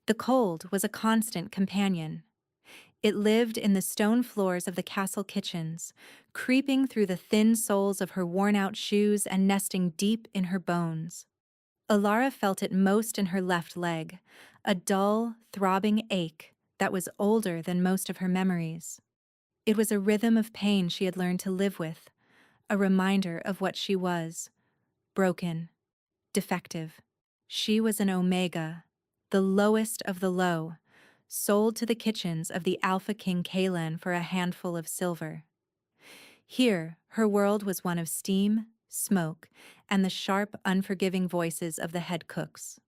The cold was a constant companion. It lived in the stone floors of the castle kitchens, creeping through the thin soles of her worn-out shoes and nesting deep in her bones. Alara felt it most in her left leg, a dull, throbbing ache that was older than most of her memories. It was a rhythm of pain she had learned to live with, a reminder of what she was: broken, defective. She was an Omega, the lowest of the low, sold to the kitchens of the Alpha King Kalan for a handful of silver. Here, her world was one of steam, smoke, and the sharp, unforgiving voices of the head cooks.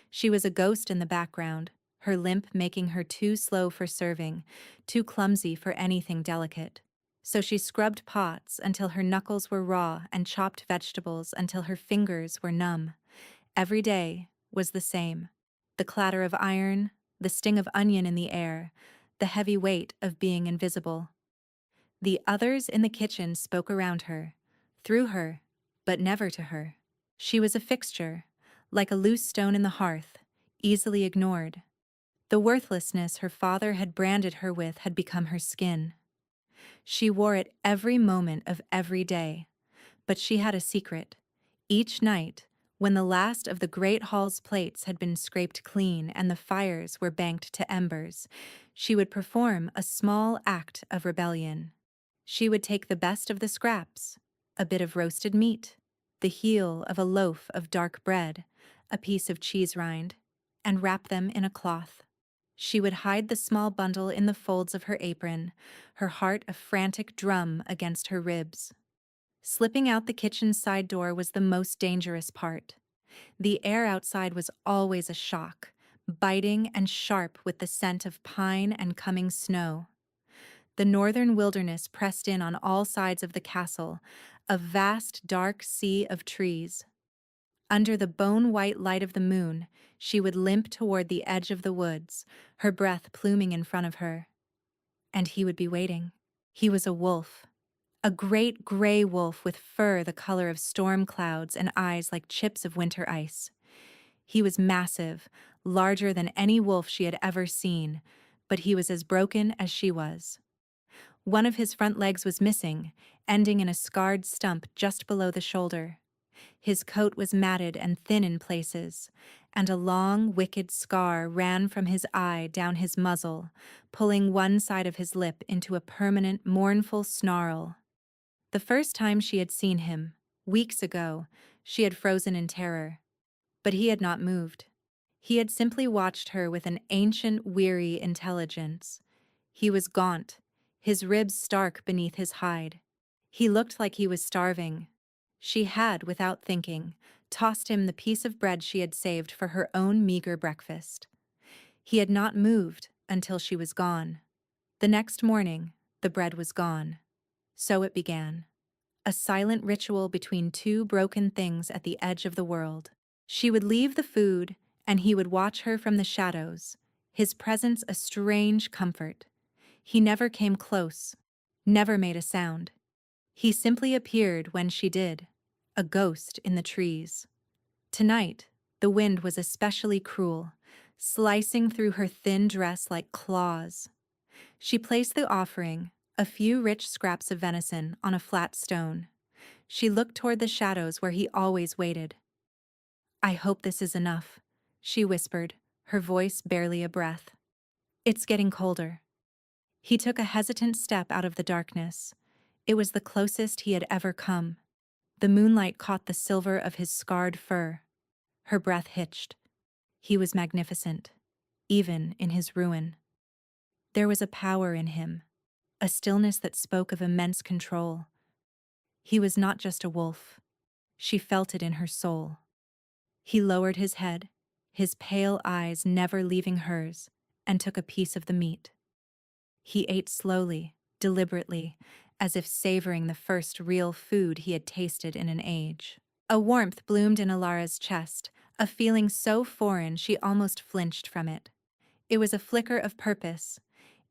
She was a ghost in the background, her limp making her too slow for serving, too clumsy for anything delicate. So she scrubbed pots until her knuckles were raw and chopped vegetables until her fingers were numb. Every day was the same: the clatter of iron, the sting of onion in the air, the heavy weight of being invisible. The others in the kitchen spoke around her, through her, but never to her. She was a fixture, like a loose stone in the hearth, easily ignored. The worthlessness her father had branded her with had become her skin. She wore it every moment of every day. But she had a secret. Each night, when the last of the great hall's plates had been scraped clean and the fires were banked to embers, she would perform a small act of rebellion. She would take the best of the scraps, a bit of roasted meat, the heel of a loaf of dark bread, a piece of cheese rind, and wrap them in a cloth. She would hide the small bundle in the folds of her apron, her heart a frantic drum against her ribs. Slipping out the kitchen side door was the most dangerous part. The air outside was always a shock, biting and sharp with the scent of pine and coming snow. The northern wilderness pressed in on all sides of the castle, a vast dark sea of trees. Under the bone-white light of the moon, she would limp toward the edge of the woods, her breath pluming in front of her. And he would be waiting. He was a wolf. A great gray wolf with fur the color of storm clouds and eyes like chips of winter ice. He was massive, larger than any wolf she had ever seen, but he was as broken as she was. One of his front legs was missing, ending in a scarred stump just below the shoulder. His coat was matted and thin in places, and a long, wicked scar ran from his eye down his muzzle, pulling one side of his lip into a permanent, mournful snarl. The first time she had seen him, weeks ago, she had frozen in terror. But he had not moved. He had simply watched her with an ancient, weary intelligence. He was gaunt, his ribs stark beneath his hide. He looked like he was starving. She had, without thinking, tossed him the piece of bread she had saved for her own meager breakfast. He had not moved until she was gone. The next morning, the bread was gone. So it began. A silent ritual between two broken things at the edge of the world. She would leave the food, and he would watch her from the shadows, his presence a strange comfort. He never came close, never made a sound. He simply appeared when she did, a ghost in the trees. Tonight, the wind was especially cruel, slicing through her thin dress like claws. She placed the offering, a few rich scraps of venison, on a flat stone. She looked toward the shadows where he always waited. "I hope this is enough," she whispered, her voice barely a breath. "It's getting colder." He took a hesitant step out of the darkness. It was the closest he had ever come. The moonlight caught the silver of his scarred fur. Her breath hitched. He was magnificent, even in his ruin. There was a power in him, a stillness that spoke of immense control. He was not just a wolf. She felt it in her soul. He lowered his head, his pale eyes never leaving hers, and took a piece of the meat. He ate slowly, deliberately, as if savoring the first real food he had tasted in an age. A warmth bloomed in Alara's chest, a feeling so foreign she almost flinched from it. It was a flicker of purpose.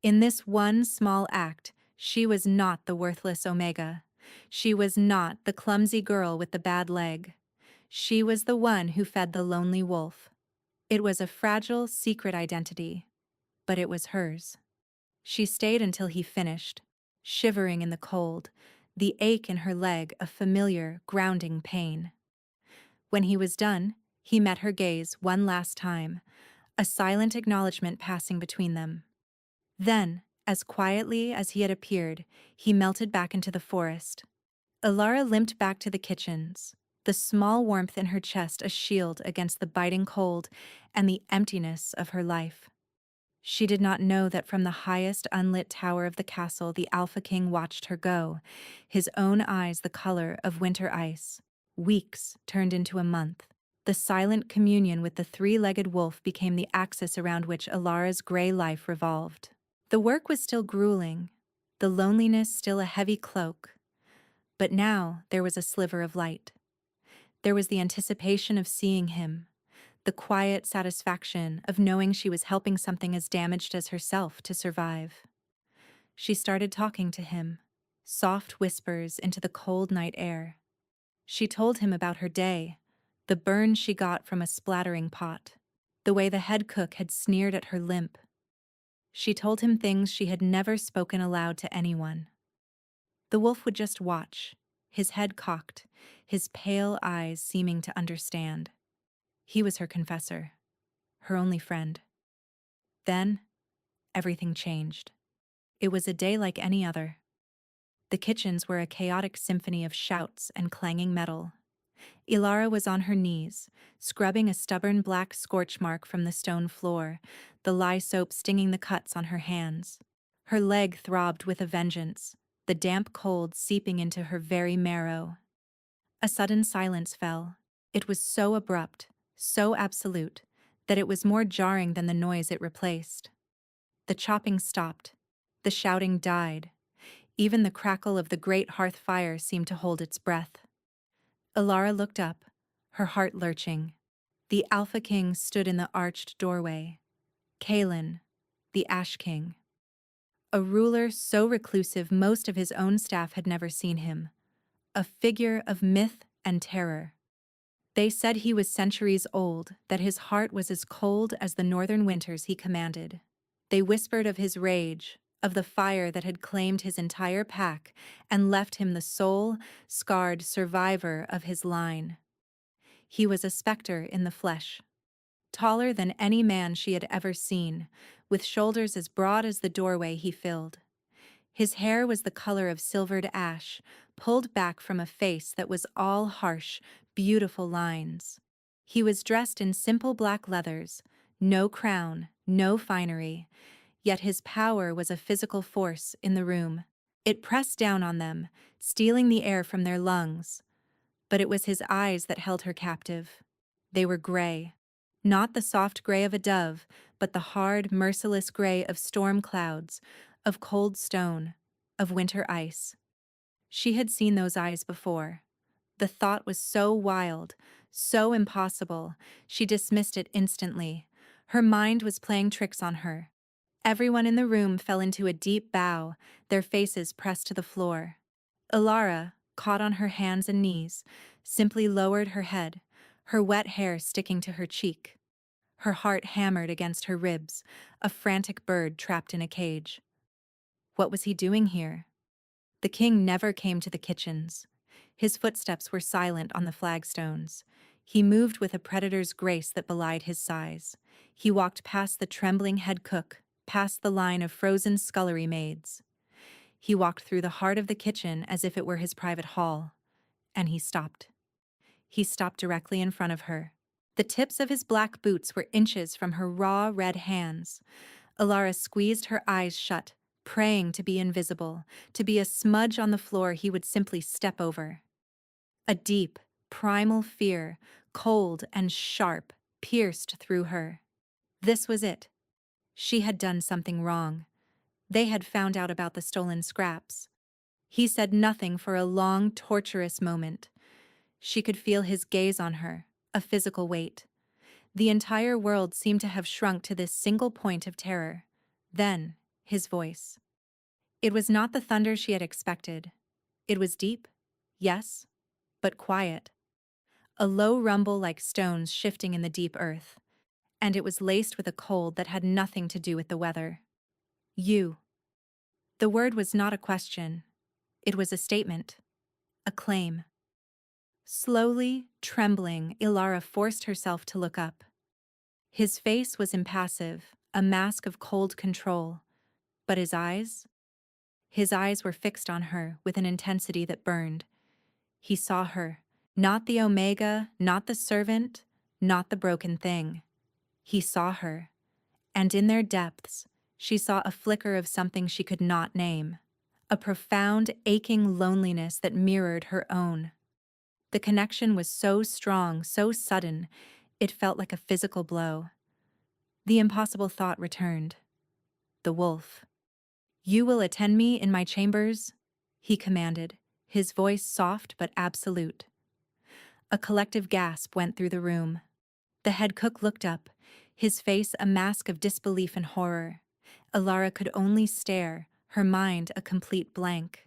In this one small act, she was not the worthless Omega. She was not the clumsy girl with the bad leg. She was the one who fed the lonely wolf. It was a fragile, secret identity, but it was hers. She stayed until he finished, shivering in the cold, the ache in her leg a familiar, grounding pain. When he was done, he met her gaze one last time, a silent acknowledgement passing between them. Then, as quietly as he had appeared, he melted back into the forest. Ilara limped back to the kitchens, the small warmth in her chest a shield against the biting cold and the emptiness of her life. She did not know that from the highest unlit tower of the castle the Alpha King watched her go, his own eyes the color of winter ice. Weeks turned into a month. The silent communion with the three-legged wolf became the axis around which Ilara's gray life revolved. The work was still grueling, the loneliness still a heavy cloak, but now there was a sliver of light. There was the anticipation of seeing him, the quiet satisfaction of knowing she was helping something as damaged as herself to survive. She started talking to him, soft whispers into the cold night air. She told him about her day, the burn she got from a splattering pot, the way the head cook had sneered at her limp. She told him things she had never spoken aloud to anyone. The wolf would just watch, his head cocked, his pale eyes seeming to understand. He was her confessor, her only friend. Then, everything changed. It was a day like any other. The kitchens were a chaotic symphony of shouts and clanging metal. Ilara was on her knees, scrubbing a stubborn black scorch mark from the stone floor, the lye soap stinging the cuts on her hands. Her leg throbbed with a vengeance, the damp cold seeping into her very marrow. A sudden silence fell. It was so abrupt, so absolute, that it was more jarring than the noise it replaced. The chopping stopped. The shouting died. Even the crackle of the great hearth fire seemed to hold its breath. Ilara looked up, her heart lurching. The Alpha King stood in the arched doorway. Kalen, the Ash King. A ruler so reclusive most of his own staff had never seen him. A figure of myth and terror. They said he was centuries old, that his heart was as cold as the northern winters he commanded. They whispered of his rage, of the fire that had claimed his entire pack and left him the sole, scarred survivor of his line. He was a specter in the flesh, taller than any man she had ever seen, with shoulders as broad as the doorway he filled. His hair was the color of silvered ash, pulled back from a face that was all harsh, beautiful lines. He was dressed in simple black leathers, no crown, no finery, yet his power was a physical force in the room. It pressed down on them, stealing the air from their lungs. But it was his eyes that held her captive. They were gray. Not the soft gray of a dove, but the hard, merciless gray of storm clouds, of cold stone, of winter ice. She had seen those eyes before. The thought was so wild, so impossible, she dismissed it instantly. Her mind was playing tricks on her. Everyone in the room fell into a deep bow, their faces pressed to the floor. Ilara, caught on her hands and knees, simply lowered her head, her wet hair sticking to her cheek. Her heart hammered against her ribs, a frantic bird trapped in a cage. What was he doing here? The king never came to the kitchens. His footsteps were silent on the flagstones. He moved with a predator's grace that belied his size. He walked past the trembling head cook, past the line of frozen scullery maids. He walked through the heart of the kitchen as if it were his private hall. And he stopped. He stopped directly in front of her. The tips of his black boots were inches from her raw, red hands. Ilara squeezed her eyes shut, praying to be invisible, to be a smudge on the floor he would simply step over. A deep, primal fear, cold and sharp, pierced through her. This was it. She had done something wrong. They had found out about the stolen scraps. He said nothing for a long, torturous moment. She could feel his gaze on her, a physical weight. The entire world seemed to have shrunk to this single point of terror. Then, his voice. It was not the thunder she had expected. It was deep, yes, but quiet. A low rumble like stones shifting in the deep earth. and it was laced with a cold that had nothing to do with the weather. You. The word was not a question. It was a statement. A claim. Slowly, trembling, Ilara forced herself to look up. His face was impassive, a mask of cold control. But his eyes? His eyes were fixed on her with an intensity that burned. He saw her. Not the Omega, not the servant, not the broken thing. He saw her. And in their depths, she saw a flicker of something she could not name. A profound, aching loneliness that mirrored her own. The connection was so strong, so sudden, it felt like a physical blow. The impossible thought returned. The wolf. "You will attend me in my chambers?" he commanded, his voice soft but absolute. A collective gasp went through the room. The head cook looked up, his face a mask of disbelief and horror. Ilara could only stare, her mind a complete blank.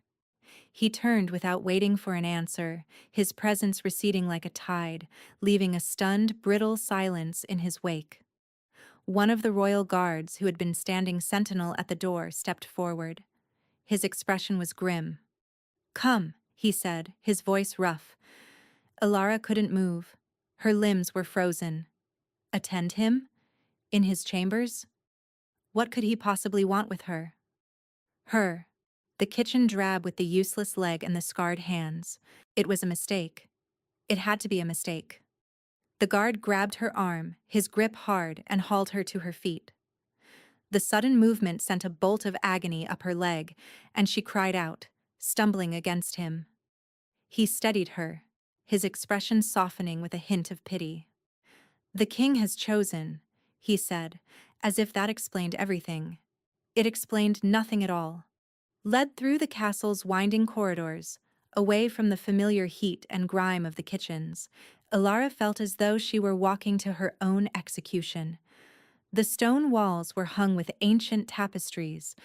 He turned without waiting for an answer, his presence receding like a tide, leaving a stunned, brittle silence in his wake. One of the royal guards who had been standing sentinel at the door stepped forward. His expression was grim. "Come," he said, his voice rough. Ilara couldn't move. Her limbs were frozen. Attend him? In his chambers? What could he possibly want with her? Her. The kitchen drab with the useless leg and the scarred hands. It was a mistake. It had to be a mistake. The guard grabbed her arm, his grip hard, and hauled her to her feet. The sudden movement sent a bolt of agony up her leg, and she cried out, stumbling against him. He steadied her, his expression softening with a hint of pity. "The king has chosen," he said, as if that explained everything. It explained nothing at all. Led through the castle's winding corridors, away from the familiar heat and grime of the kitchens, Ilara felt as though she were walking to her own execution. The stone walls were hung with ancient tapestries,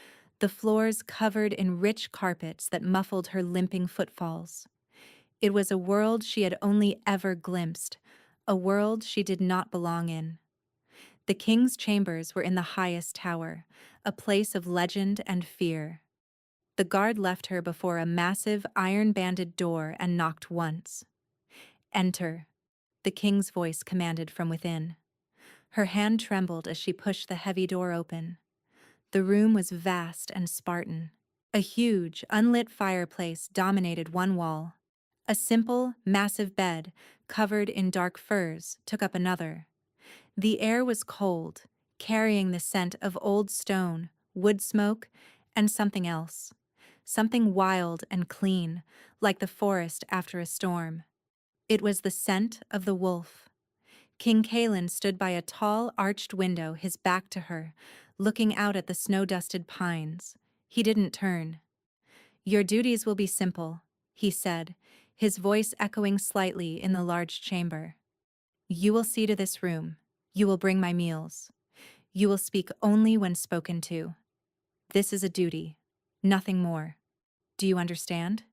the floors covered in rich carpets that muffled her limping footfalls. It was a world she had only ever glimpsed, a world she did not belong in. The king's chambers were in the highest tower, a place of legend and fear. The guard left her before a massive iron-banded door and knocked once. "Enter," the king's voice commanded from within. Her hand trembled as she pushed the heavy door open. The room was vast and Spartan. A huge, unlit fireplace dominated one wall. A simple, massive bed, covered in dark furs, took up another. The air was cold, carrying the scent of old stone, wood smoke, and something else. Something wild and clean, like the forest after a storm. It was the scent of the wolf. King Kalen stood by a tall, arched window, his back to her, looking out at the snow-dusted pines. He didn't turn. "Your duties will be simple," he said, his voice echoing slightly in the large chamber. "You will see to this room. You will bring my meals. You will speak only when spoken to. This is a duty, nothing more. Do you understand?"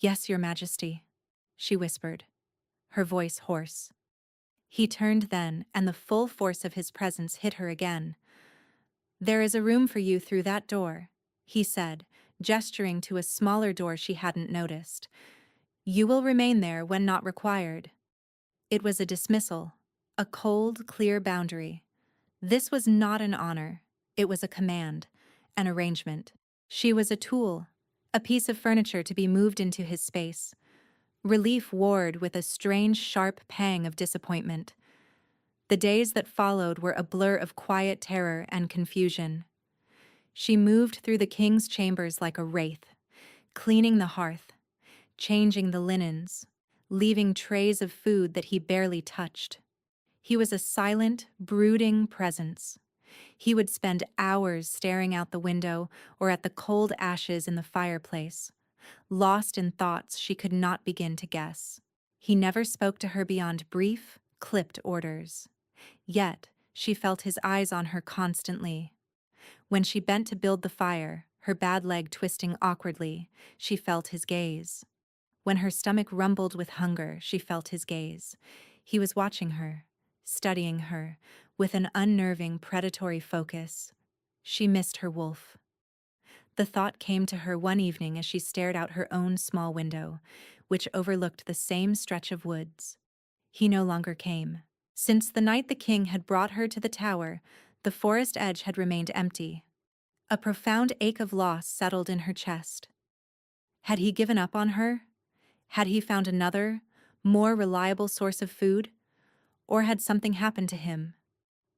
"Yes, Your Majesty," she whispered, her voice hoarse. He turned then, and the full force of his presence hit her again. "There is a room for you through that door," he said, gesturing to a smaller door she hadn't noticed. "You will remain there when not required." It was a dismissal, a cold, clear boundary. This was not an honor. It was a command, an arrangement. She was a tool, a piece of furniture to be moved into his space. Relief warred with a strange, sharp pang of disappointment. The days that followed were a blur of quiet terror and confusion. She moved through the king's chambers like a wraith, cleaning the hearth, changing the linens, leaving trays of food that he barely touched. He was a silent, brooding presence. He would spend hours staring out the window or at the cold ashes in the fireplace, lost in thoughts she could not begin to guess. He never spoke to her beyond brief, clipped orders. Yet, she felt his eyes on her constantly. When she bent to build the fire, her bad leg twisting awkwardly, she felt his gaze. When her stomach rumbled with hunger, she felt his gaze. He was watching her, studying her with an unnerving, predatory focus. She missed her wolf. The thought came to her one evening as she stared out her own small window, which overlooked the same stretch of woods. He no longer came. Since the night the king had brought her to the tower, the forest edge had remained empty. A profound ache of loss settled in her chest. Had he given up on her? Had he found another, more reliable source of food? Or had something happened to him?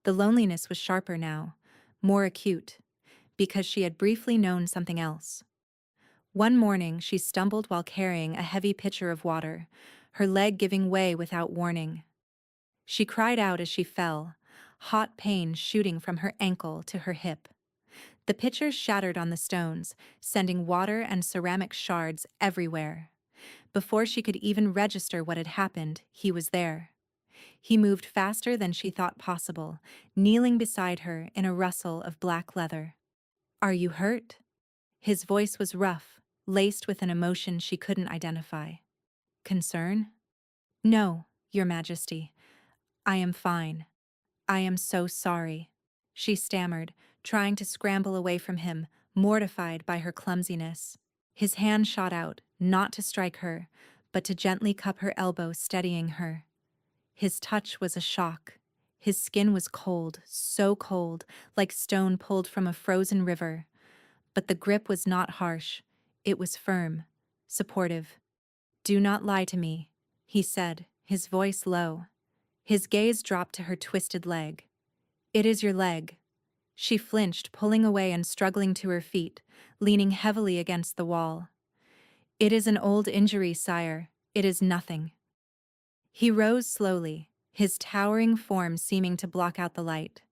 The loneliness was sharper now, more acute, because she had briefly known something else. One morning, she stumbled while carrying a heavy pitcher of water, her leg giving way without warning. She cried out as she fell, hot pain shooting from her ankle to her hip. The pitcher shattered on the stones, sending water and ceramic shards everywhere. Before she could even register what had happened, he was there. He moved faster than she thought possible, kneeling beside her in a rustle of black leather. "Are you hurt?" His voice was rough, laced with an emotion she couldn't identify. "Concern?" "No, Your Majesty. I am fine. I am so sorry," she stammered, trying to scramble away from him, mortified by her clumsiness. His hand shot out, not to strike her, but to gently cup her elbow, steadying her. His touch was a shock. His skin was cold, so cold, like stone pulled from a frozen river. But the grip was not harsh. It was firm, supportive. "Do not lie to me," he said, his voice low. His gaze dropped to her twisted leg. "It is your leg." She flinched, pulling away and struggling to her feet, leaning heavily against the wall. "It is an old injury, sire. It is nothing." He rose slowly, his towering form seeming to block out the light.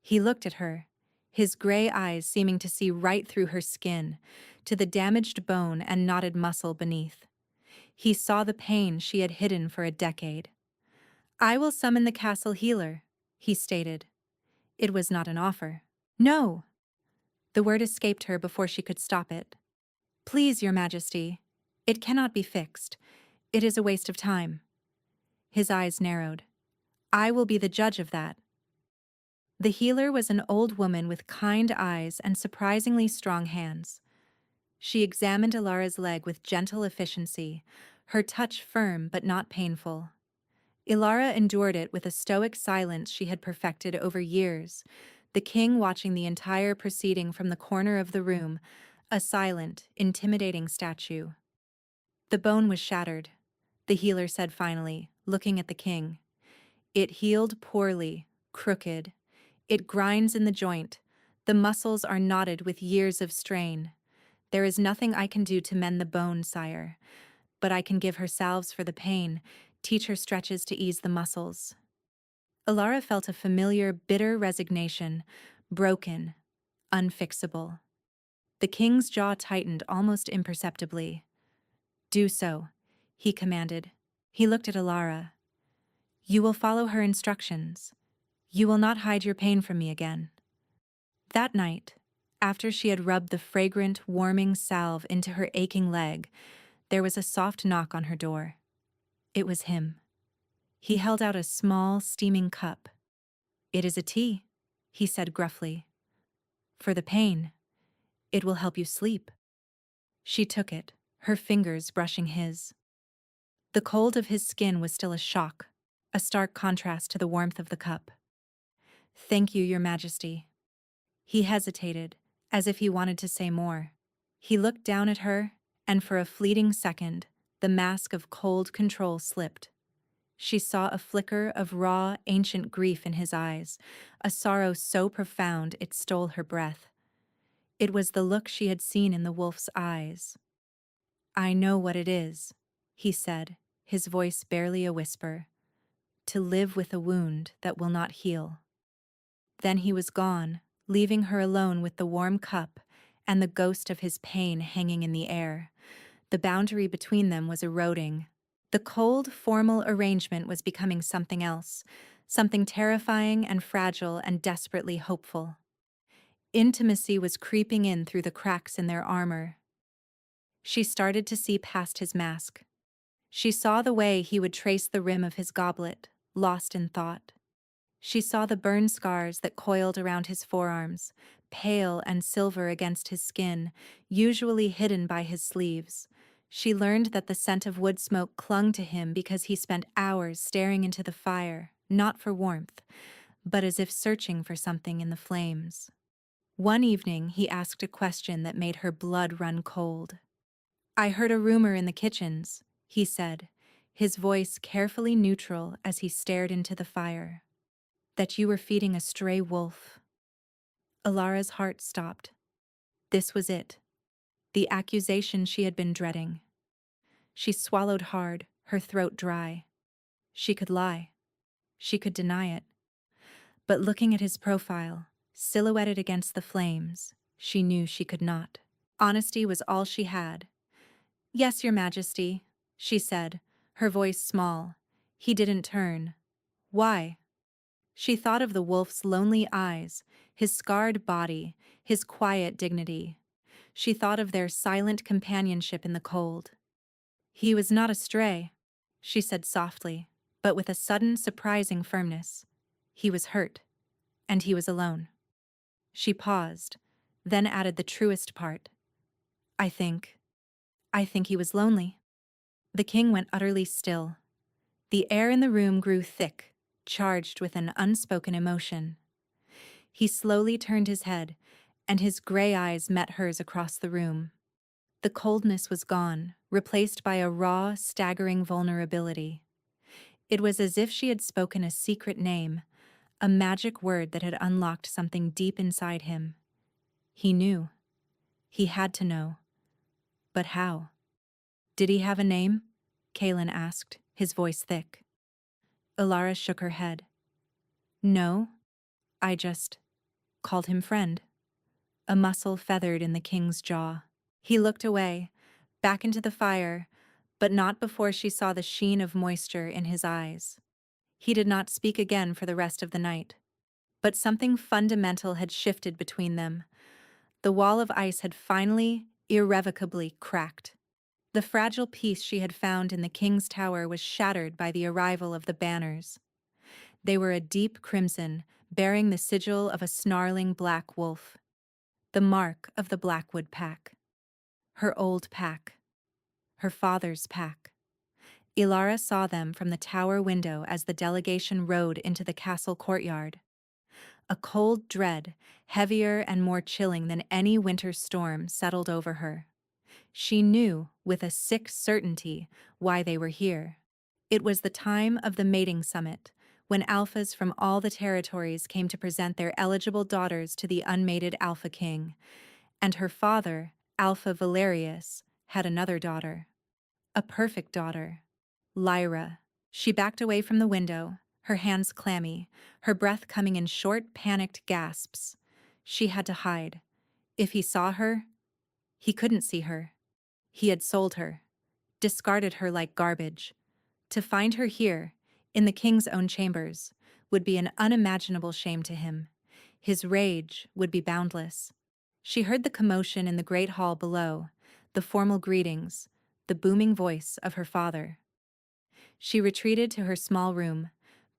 He looked at her, his gray eyes seeming to see right through her skin, to the damaged bone and knotted muscle beneath. He saw the pain she had hidden for a decade. "I will summon the castle healer," he stated. It was not an offer. "No!" The word escaped her before she could stop it. "Please, Your Majesty. It cannot be fixed. It is a waste of time." His eyes narrowed. "I will be the judge of that." The healer was an old woman with kind eyes and surprisingly strong hands. She examined Ilara's leg with gentle efficiency, her touch firm but not painful. Ilara endured it with a stoic silence she had perfected over years, the king watching the entire proceeding from the corner of the room, a silent, intimidating statue. "The bone was shattered," the healer said finally, looking at the king. "It healed poorly, crooked. It grinds in the joint. The muscles are knotted with years of strain. There is nothing I can do to mend the bone, sire, but I can give her salves for the pain, teach her stretches to ease the muscles." Ilara felt a familiar, bitter resignation, broken, unfixable. The king's jaw tightened almost imperceptibly. "Do so," he commanded. He looked at Ilara. "You will follow her instructions. You will not hide your pain from me again." That night, after she had rubbed the fragrant, warming salve into her aching leg, there was a soft knock on her door. It was him. He held out a small, steaming cup. "It is a tea," he said gruffly. "For the pain. It will help you sleep." She took it, her fingers brushing his. The cold of his skin was still a shock, a stark contrast to the warmth of the cup. "Thank you, Your Majesty." He hesitated, as if he wanted to say more. He looked down at her, and for a fleeting second, the mask of cold control slipped. She saw a flicker of raw, ancient grief in his eyes, a sorrow so profound it stole her breath. It was the look she had seen in the wolf's eyes. "I know what it is," he said, his voice barely a whisper. "To live with a wound that will not heal." Then he was gone, leaving her alone with the warm cup and the ghost of his pain hanging in the air. The boundary between them was eroding. The cold, formal arrangement was becoming something else, something terrifying and fragile and desperately hopeful. Intimacy was creeping in through the cracks in their armor. She started to see past his mask. She saw the way he would trace the rim of his goblet, lost in thought. She saw the burn scars that coiled around his forearms, pale and silver against his skin, usually hidden by his sleeves. She learned that the scent of wood smoke clung to him because he spent hours staring into the fire, not for warmth, but as if searching for something in the flames. One evening, he asked a question that made her blood run cold. "I heard a rumor in the kitchens," he said, his voice carefully neutral as he stared into the fire, "that you were feeding a stray wolf." Alara's heart stopped. This was it, the accusation she had been dreading. She swallowed hard, her throat dry. She could lie. She could deny it. But looking at his profile, silhouetted against the flames, she knew she could not. Honesty was all she had. "Yes, Your Majesty," she said, her voice small. He didn't turn. "Why?" She thought of the wolf's lonely eyes, his scarred body, his quiet dignity. She thought of their silent companionship in the cold. "He was not a stray," she said softly, but with a sudden, surprising firmness. "He was hurt, and he was alone." She paused, then added the truest part. I think he was lonely." The king went utterly still. The air in the room grew thick, charged with an unspoken emotion. He slowly turned his head, and his gray eyes met hers across the room. The coldness was gone, replaced by a raw, staggering vulnerability. It was as if she had spoken a secret name, a magic word that had unlocked something deep inside him. He knew. He had to know. But how? "Did he have a name?" Kaelin asked, his voice thick. Alara shook her head. "No, I just called him friend." A muscle feathered in the king's jaw. He looked away, back into the fire, but not before she saw the sheen of moisture in his eyes. He did not speak again for the rest of the night. But something fundamental had shifted between them. The wall of ice had finally, irrevocably cracked. The fragile peace she had found in the king's tower was shattered by the arrival of the banners. They were a deep crimson, bearing the sigil of a snarling black wolf. The mark of the Blackwood pack. Her old pack. Her father's pack. Ilara saw them from the tower window as the delegation rode into the castle courtyard. A cold dread, heavier and more chilling than any winter storm, settled over her. She knew, with a sick certainty, why they were here. It was the time of the mating summit, when alphas from all the territories came to present their eligible daughters to the unmated Alpha King, and her father, Alpha Valerius, had another daughter. A perfect daughter. Lyra. She backed away from the window, her hands clammy, her breath coming in short, panicked gasps. She had to hide. If he saw her, he couldn't see her. He had sold her, discarded her like garbage. To find her here, in the king's own chambers, would be an unimaginable shame to him. His rage would be boundless. She heard the commotion in the great hall below, the formal greetings, the booming voice of her father. She retreated to her small room,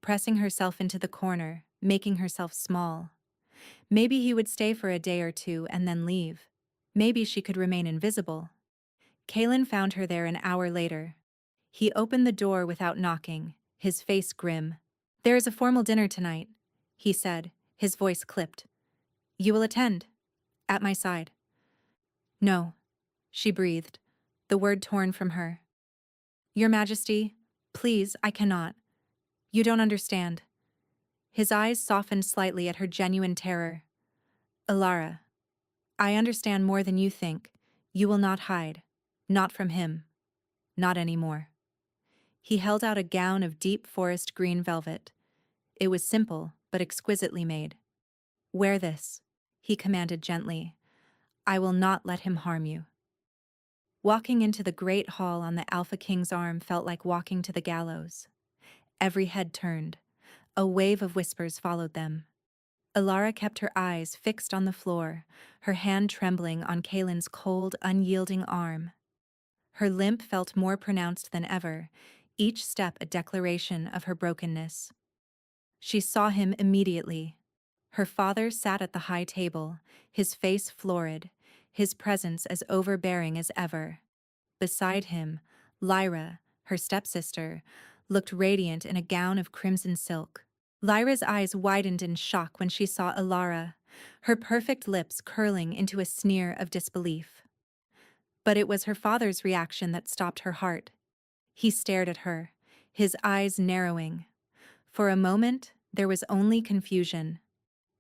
pressing herself into the corner, making herself small. Maybe he would stay for a day or two and then leave. Maybe she could remain invisible. Kaelin found her there an hour later. He opened the door without knocking, his face grim. "There is a formal dinner tonight," he said, his voice clipped. "You will attend, at my side." "No," she breathed, the word torn from her. "Your Majesty, please, I cannot. You don't understand." His eyes softened slightly at her genuine terror. "Alara, I understand more than you think. You will not hide. Not from him. Not anymore." He held out a gown of deep forest green velvet. It was simple, but exquisitely made. "Wear this," he commanded gently. "I will not let him harm you." Walking into the great hall on the Alpha King's arm felt like walking to the gallows. Every head turned. A wave of whispers followed them. Alara kept her eyes fixed on the floor, her hand trembling on Kaelin's cold, unyielding arm. Her limp felt more pronounced than ever, each step a declaration of her brokenness. She saw him immediately. Her father sat at the high table, his face florid, his presence as overbearing as ever. Beside him, Lyra, her stepsister, looked radiant in a gown of crimson silk. Lyra's eyes widened in shock when she saw Alara, her perfect lips curling into a sneer of disbelief. But it was her father's reaction that stopped her heart. He stared at her, his eyes narrowing. For a moment, there was only confusion.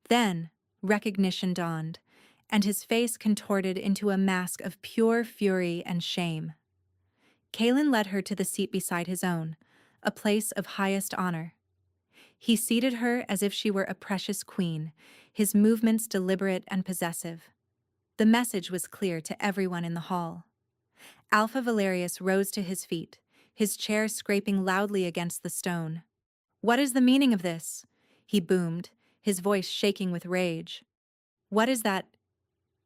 Then, recognition dawned, and his face contorted into a mask of pure fury and shame. Kalen led her to the seat beside his own, a place of highest honor. He seated her as if she were a precious queen, his movements deliberate and possessive. The message was clear to everyone in the hall. Alpha Valerius rose to his feet, his chair scraping loudly against the stone. "What is the meaning of this?" he boomed, his voice shaking with rage. "What is that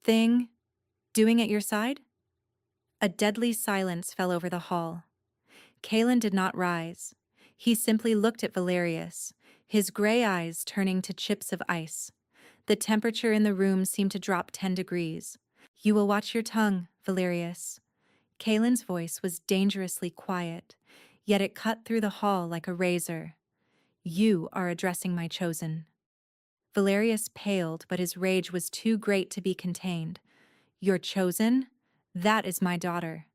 thing doing at your side?" A deadly silence fell over the hall. Kalen did not rise. He simply looked at Valerius, his gray eyes turning to chips of ice. The temperature in the room seemed to drop 10 degrees. "You will watch your tongue, Valerius." Kalen's voice was dangerously quiet, yet it cut through the hall like a razor. "You are addressing my chosen." Valerius paled, but his rage was too great to be contained. "Your chosen? That is my daughter.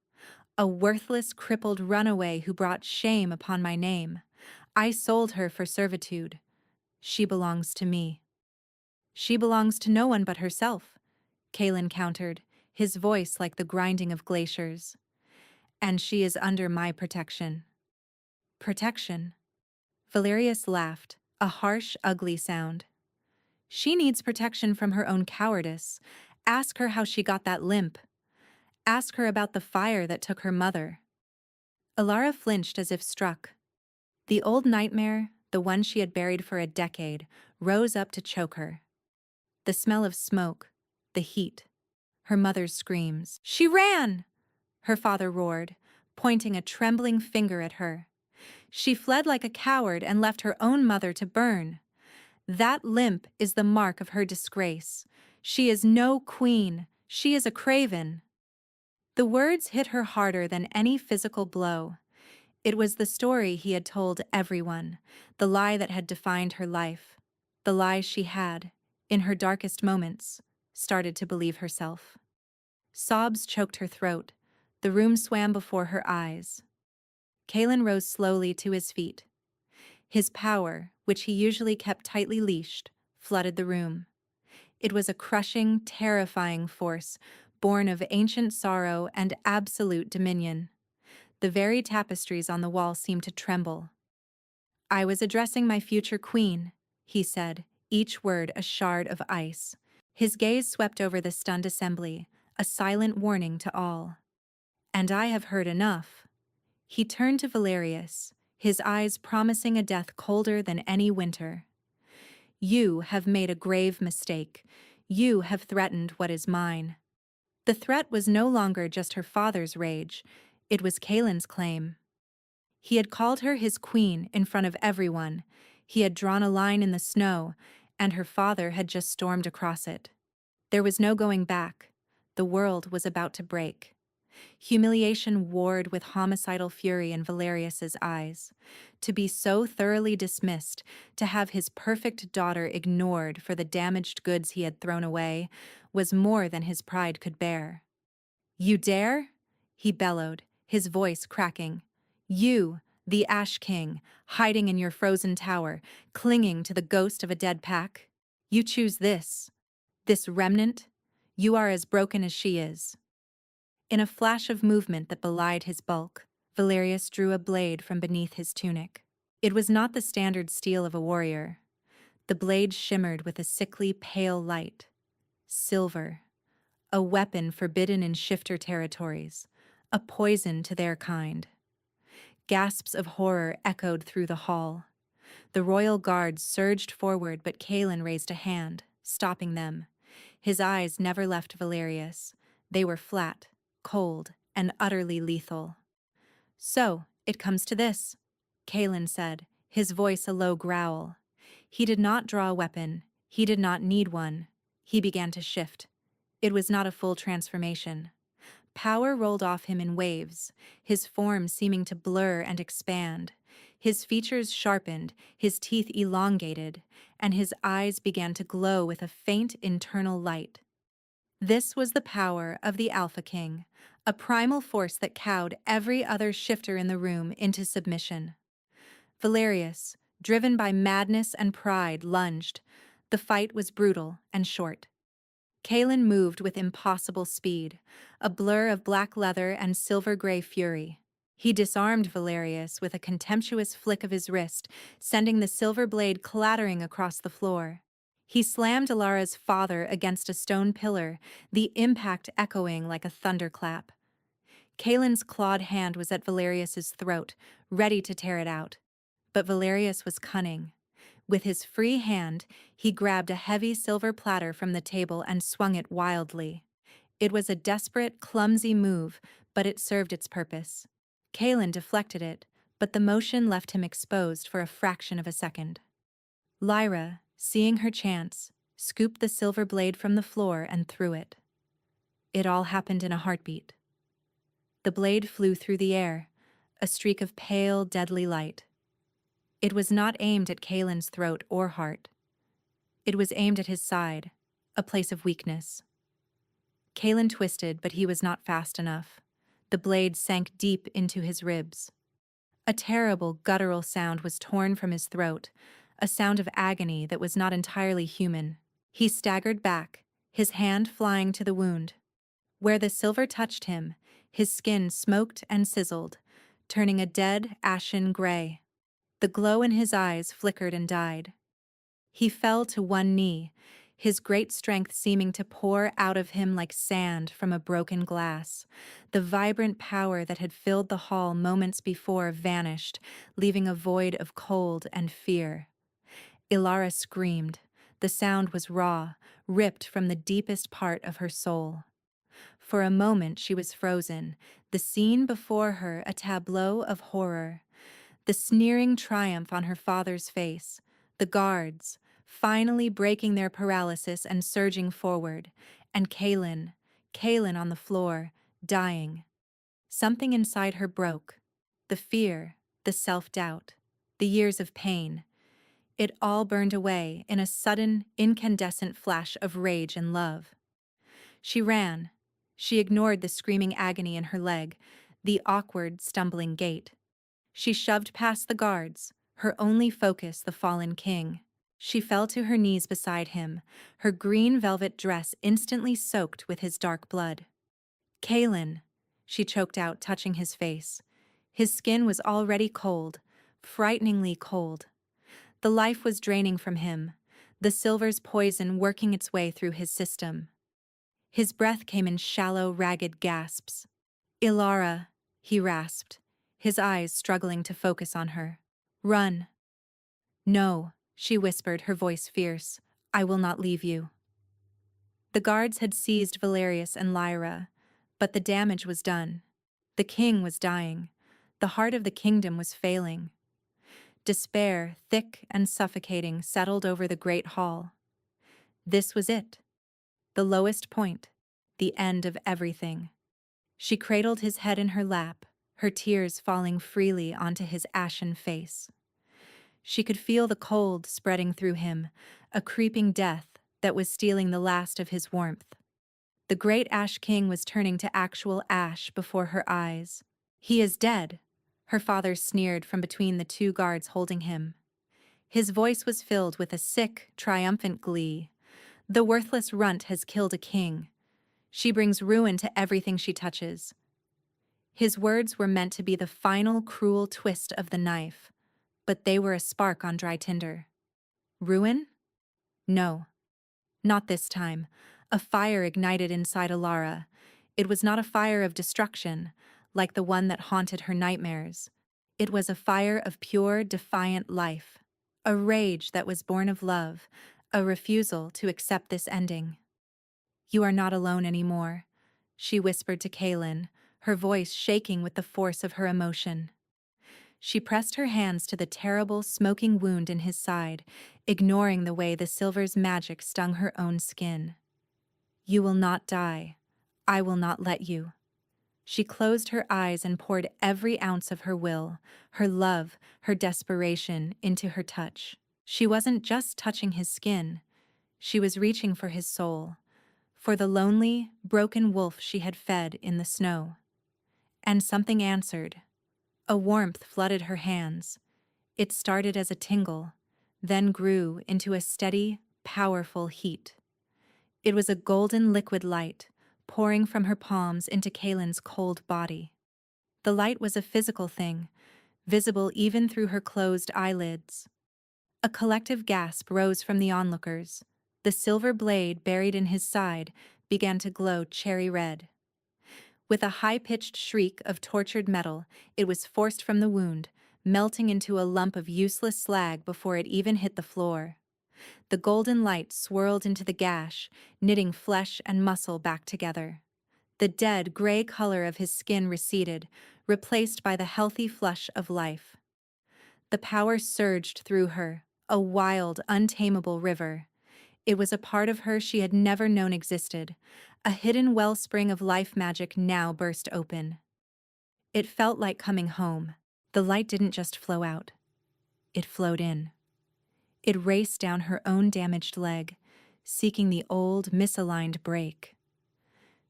A worthless, crippled runaway who brought shame upon my name. I sold her for servitude. She belongs to me." "She belongs to no one but herself," Kalen countered, his voice like the grinding of glaciers. "And she is under my protection." "Protection?" Valerius laughed, a harsh, ugly sound. "She needs protection from her own cowardice. Ask her how she got that limp. Ask her about the fire that took her mother." Alara flinched as if struck. The old nightmare, the one she had buried for a decade, rose up to choke her. The smell of smoke, the heat, her mother's screams. "She ran!" her father roared, pointing a trembling finger at her. "She fled like a coward and left her own mother to burn. That limp is the mark of her disgrace. She is no queen. She is a craven." The words hit her harder than any physical blow. It was the story he had told everyone, the lie that had defined her life, the lie she had, in her darkest moments, started to believe herself. Sobs choked her throat. The room swam before her eyes. Kalen rose slowly to his feet. His power, which he usually kept tightly leashed, flooded the room. It was a crushing, terrifying force, born of ancient sorrow and absolute dominion. The very tapestries on the wall seemed to tremble. "I was addressing my future queen," he said, each word a shard of ice. His gaze swept over the stunned assembly, a silent warning to all. "And I have heard enough." He turned to Valerius, his eyes promising a death colder than any winter. "You have made a grave mistake. You have threatened what is mine." The threat was no longer just her father's rage, it was Kalen's claim. He had called her his queen in front of everyone. He had drawn a line in the snow, and her father had just stormed across it. There was no going back. The world was about to break. Humiliation warred with homicidal fury in Valerius's eyes. To be so thoroughly dismissed, to have his perfect daughter ignored for the damaged goods he had thrown away, was more than his pride could bear. "You dare?" he bellowed, his voice cracking. "You, the Ash King, hiding in your frozen tower, clinging to the ghost of a dead pack? You choose this remnant? You are as broken as she is." In a flash of movement that belied his bulk, Valerius drew a blade from beneath his tunic. It was not the standard steel of a warrior. The blade shimmered with a sickly, pale light. Silver. A weapon forbidden in shifter territories. A poison to their kind. Gasps of horror echoed through the hall. The royal guards surged forward, but Kalen raised a hand, stopping them. His eyes never left Valerius. They were flat, cold, and utterly lethal. "So, it comes to this," Kalen said, his voice a low growl. He did not draw a weapon. He did not need one. He began to shift. It was not a full transformation. Power rolled off him in waves, his form seeming to blur and expand. His features sharpened, his teeth elongated, and his eyes began to glow with a faint internal light. This was the power of the Alpha King, a primal force that cowed every other shifter in the room into submission. Valerius, driven by madness and pride, lunged. The fight was brutal and short. Kalen moved with impossible speed, a blur of black leather and silver-gray fury. He disarmed Valerius with a contemptuous flick of his wrist, sending the silver blade clattering across the floor. He slammed Ilara's father against a stone pillar, the impact echoing like a thunderclap. Kalen's clawed hand was at Valerius's throat, ready to tear it out. But Valerius was cunning. With his free hand, he grabbed a heavy silver platter from the table and swung it wildly. It was a desperate, clumsy move, but it served its purpose. Kalen deflected it, but the motion left him exposed for a fraction of a second. Lyra, seeing her chance, scooped the silver blade from the floor and threw it. It all happened in a heartbeat. The blade flew through the air, a streak of pale, deadly light. It was not aimed at Kalen's throat or heart. It was aimed at his side, a place of weakness. Kalen twisted, but he was not fast enough. The blade sank deep into his ribs. A terrible, guttural sound was torn from his throat, a sound of agony that was not entirely human. He staggered back, his hand flying to the wound. Where the silver touched him, his skin smoked and sizzled, turning a dead, ashen gray. The glow in his eyes flickered and died. He fell to one knee, his great strength seeming to pour out of him like sand from a broken glass. The vibrant power that had filled the hall moments before vanished, leaving a void of cold and fear. Ilara screamed. The sound was raw, ripped from the deepest part of her soul. For a moment she was frozen, the scene before her a tableau of horror. The sneering triumph on her father's face, the guards, finally breaking their paralysis and surging forward, and Kalen on the floor, dying. Something inside her broke. The fear, the self-doubt, the years of pain. It all burned away in a sudden, incandescent flash of rage and love. She ran. She ignored the screaming agony in her leg, the awkward, stumbling gait. She shoved past the guards, her only focus the fallen king. She fell to her knees beside him, her green velvet dress instantly soaked with his dark blood. Kalen, she choked out, touching his face. His skin was already cold, frighteningly cold. The life was draining from him, the silver's poison working its way through his system. His breath came in shallow, ragged gasps. Ilara, he rasped, his eyes struggling to focus on her. Run. No, she whispered, her voice fierce. I will not leave you. The guards had seized Valerius and Lyra, but the damage was done. The king was dying. The heart of the kingdom was failing. Despair, thick and suffocating, settled over the great hall. This was it. The lowest point. The end of everything. She cradled his head in her lap, her tears falling freely onto his ashen face. She could feel the cold spreading through him, a creeping death that was stealing the last of his warmth. The great Ash King was turning to actual ash before her eyes. He is dead, her father sneered from between the two guards holding him. His voice was filled with a sick, triumphant glee. The worthless runt has killed a king. She brings ruin to everything she touches. His words were meant to be the final cruel twist of the knife, but they were a spark on dry tinder. Ruin? No. Not this time. A fire ignited inside Ilara. It was not a fire of destruction, like the one that haunted her nightmares. It was a fire of pure, defiant life. A rage that was born of love, a refusal to accept this ending. You are not alone anymore, she whispered to Kalen, her voice shaking with the force of her emotion. She pressed her hands to the terrible, smoking wound in his side, ignoring the way the silver's magic stung her own skin. "You will not die. I will not let you." She closed her eyes and poured every ounce of her will, her love, her desperation into her touch. She wasn't just touching his skin. She was reaching for his soul, for the lonely, broken wolf she had fed in the snow. And something answered. A warmth flooded her hands. It started as a tingle, then grew into a steady, powerful heat. It was a golden liquid light, pouring from her palms into Kaylin's cold body. The light was a physical thing, visible even through her closed eyelids. A collective gasp rose from the onlookers. The silver blade buried in his side began to glow cherry red. With a high-pitched shriek of tortured metal, it was forced from the wound, melting into a lump of useless slag before it even hit the floor. The golden light swirled into the gash, knitting flesh and muscle back together. The dead, gray color of his skin receded, replaced by the healthy flush of life. The power surged through her, a wild, untamable river. It was a part of her she had never known existed. A hidden wellspring of life magic now burst open. It felt like coming home. The light didn't just flow out. It flowed in. It raced down her own damaged leg, seeking the old, misaligned break.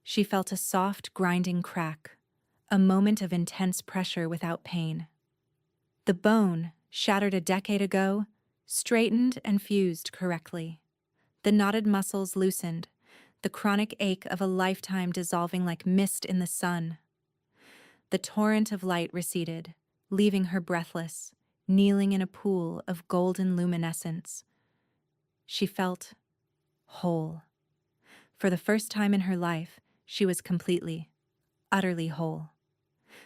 She felt a soft, grinding crack, a moment of intense pressure without pain. The bone, shattered a decade ago, straightened and fused correctly. The knotted muscles loosened, the chronic ache of a lifetime dissolving like mist in the sun. The torrent of light receded, leaving her breathless, kneeling in a pool of golden luminescence. She felt whole. For the first time in her life, she was completely, utterly whole.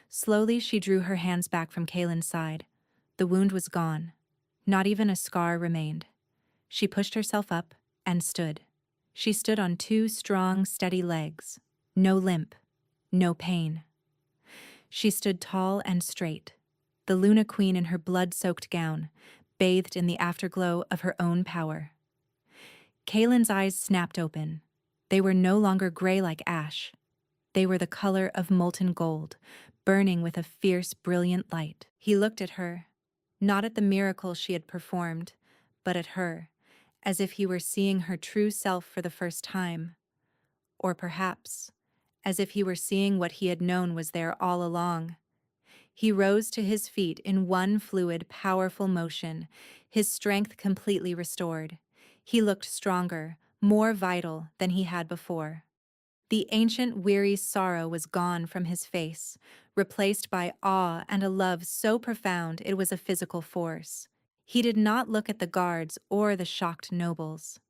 Slowly, she drew her hands back from Kaylin's side. The wound was gone. Not even a scar remained. She pushed herself up and stood. She stood on two strong, steady legs. No limp, no pain. She stood tall and straight, the Luna Queen in her blood-soaked gown, bathed in the afterglow of her own power. Kaylin's eyes snapped open. They were no longer gray like ash. They were the color of molten gold, burning with a fierce, brilliant light. He looked at her, not at the miracle she had performed, but at her, as if he were seeing her true self for the first time. Or perhaps, as if he were seeing what he had known was there all along. He rose to his feet in one fluid, powerful motion, his strength completely restored. He looked stronger, more vital than he had before. The ancient, weary sorrow was gone from his face, replaced by awe and a love so profound it was a physical force. He did not look at the guards or the shocked nobles.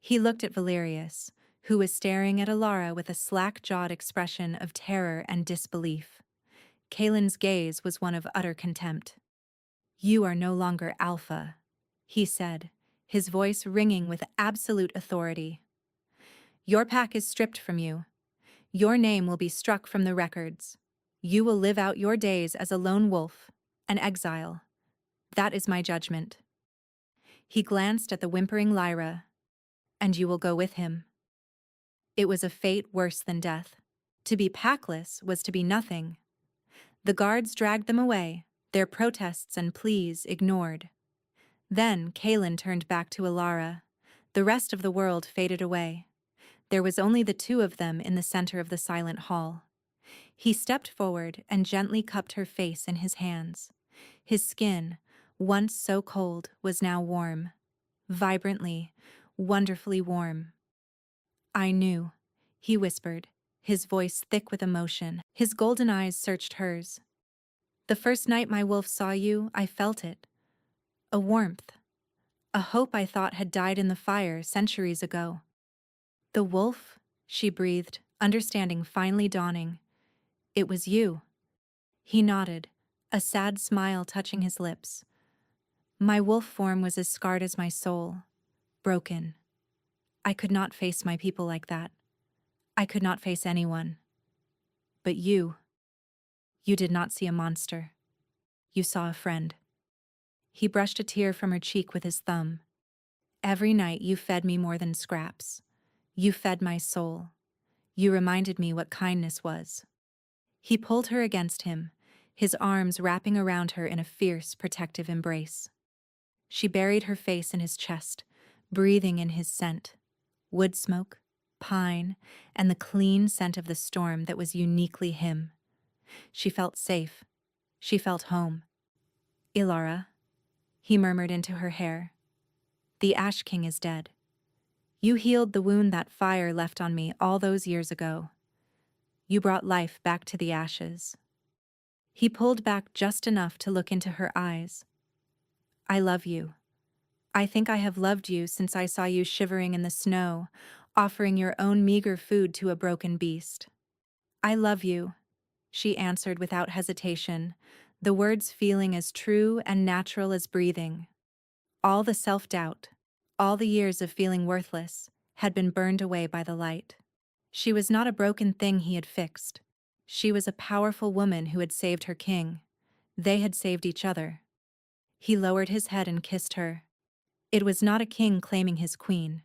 He looked at Valerius, who was staring at Alara with a slack-jawed expression of terror and disbelief. Kaylin's gaze was one of utter contempt. "You are no longer Alpha," he said, his voice ringing with absolute authority. "Your pack is stripped from you. Your name will be struck from the records. You will live out your days as a lone wolf, an exile. That is my judgment." He glanced at the whimpering Lyra. "And you will go with him." It was a fate worse than death. To be packless was to be nothing. The guards dragged them away, their protests and pleas ignored. Then Kaylin turned back to Alara. The rest of the world faded away. There was only the two of them in the center of the silent hall. He stepped forward and gently cupped her face in his hands. His skin, once so cold, was now warm. Vibrantly, wonderfully warm. "I knew," he whispered, his voice thick with emotion. His golden eyes searched hers. "The first night my wolf saw you, I felt it. A warmth. A hope I thought had died in the fire centuries ago." "The wolf?" she breathed, understanding finally dawning. "It was you." He nodded, a sad smile touching his lips. "My wolf form was as scarred as my soul, broken. I could not face my people like that. I could not face anyone. But you did not see a monster. You saw a friend. He brushed a tear from her cheek with his thumb. Every night you fed me more than scraps. You fed my soul. You reminded me what kindness was. He pulled her against him, his arms wrapping around her in a fierce, protective embrace. She buried her face in his chest, breathing in his scent, wood smoke, pine, and the clean scent of the storm that was uniquely him. She felt safe. She felt home. Ilara, he murmured into her hair, the Ash King is dead. You healed the wound that fire left on me all those years ago. You brought life back to the ashes. He pulled back just enough to look into her eyes. I love you. I think I have loved you since I saw you shivering in the snow, offering your own meager food to a broken beast. I love you, she answered without hesitation, the words feeling as true and natural as breathing. All the self-doubt, all the years of feeling worthless, had been burned away by the light. She was not a broken thing he had fixed. She was a powerful woman who had saved her king. They had saved each other. He lowered his head and kissed her. It was not a king claiming his queen.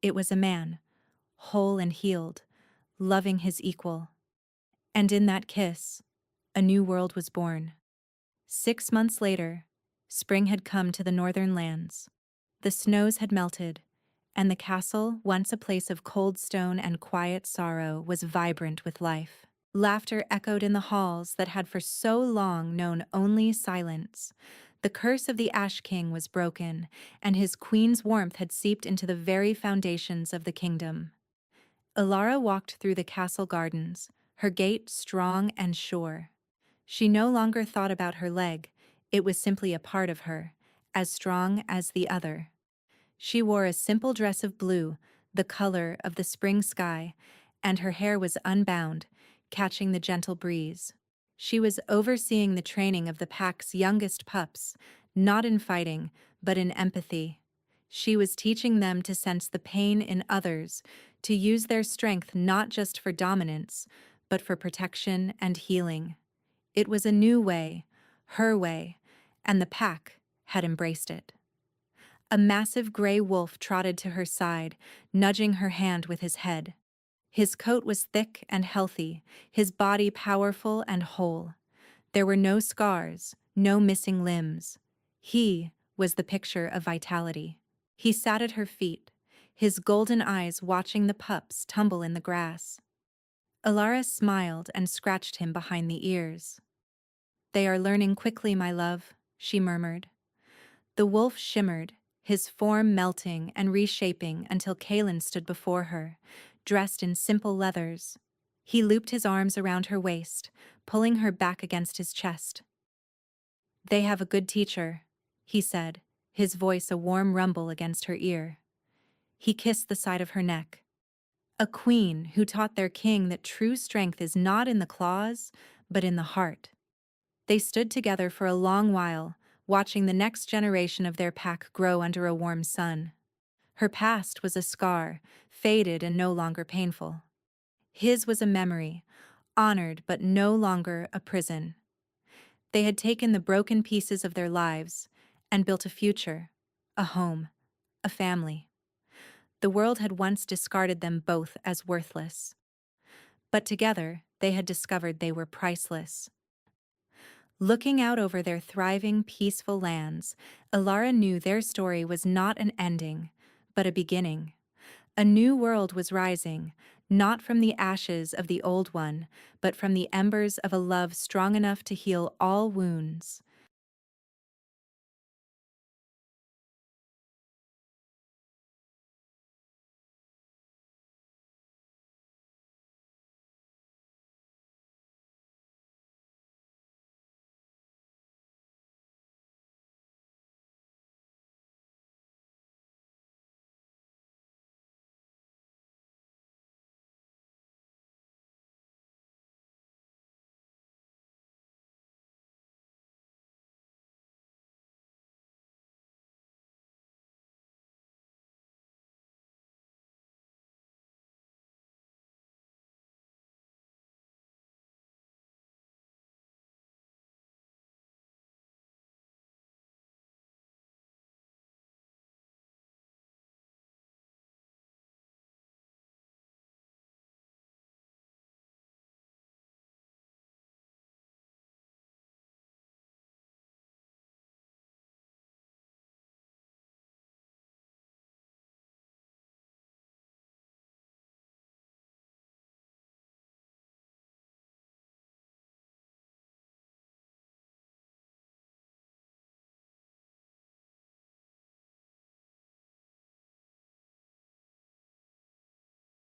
It was a man, whole and healed, loving his equal. And in that kiss, a new world was born. 6 months later, spring had come to the northern lands. The snows had melted, and the castle, once a place of cold stone and quiet sorrow, was vibrant with life. Laughter echoed in the halls that had for so long known only silence. The curse of the Ash King was broken, and his queen's warmth had seeped into the very foundations of the kingdom. Ilara walked through the castle gardens, her gait strong and sure. She no longer thought about her leg, it was simply a part of her, as strong as the other. She wore a simple dress of blue, the color of the spring sky, and her hair was unbound, catching the gentle breeze. She was overseeing the training of the pack's youngest pups, not in fighting, but in empathy. She was teaching them to sense the pain in others, to use their strength not just for dominance, but for protection and healing. It was a new way, her way, and the pack had embraced it. A massive gray wolf trotted to her side, nudging her hand with his head. His coat was thick and healthy, his body powerful and whole. There were no scars, no missing limbs. He was the picture of vitality. He sat at her feet, his golden eyes watching the pups tumble in the grass. Ilara smiled and scratched him behind the ears. They are learning quickly, my love, she murmured. The wolf shimmered, his form melting and reshaping until Kaelin stood before her, dressed in simple leathers. He looped his arms around her waist, pulling her back against his chest. They have a good teacher, he said, his voice a warm rumble against her ear. He kissed the side of her neck. A queen who taught their king that true strength is not in the claws, but in the heart. They stood together for a long while, watching the next generation of their pack grow under a warm sun. Her past was a scar, faded and no longer painful. His was a memory, honored but no longer a prison. They had taken the broken pieces of their lives and built a future, a home, a family. The world had once discarded them both as worthless. But together, they had discovered they were priceless. Looking out over their thriving, peaceful lands, Ilara knew their story was not an ending, but a beginning. A new world was rising, not from the ashes of the old one, but from the embers of a love strong enough to heal all wounds.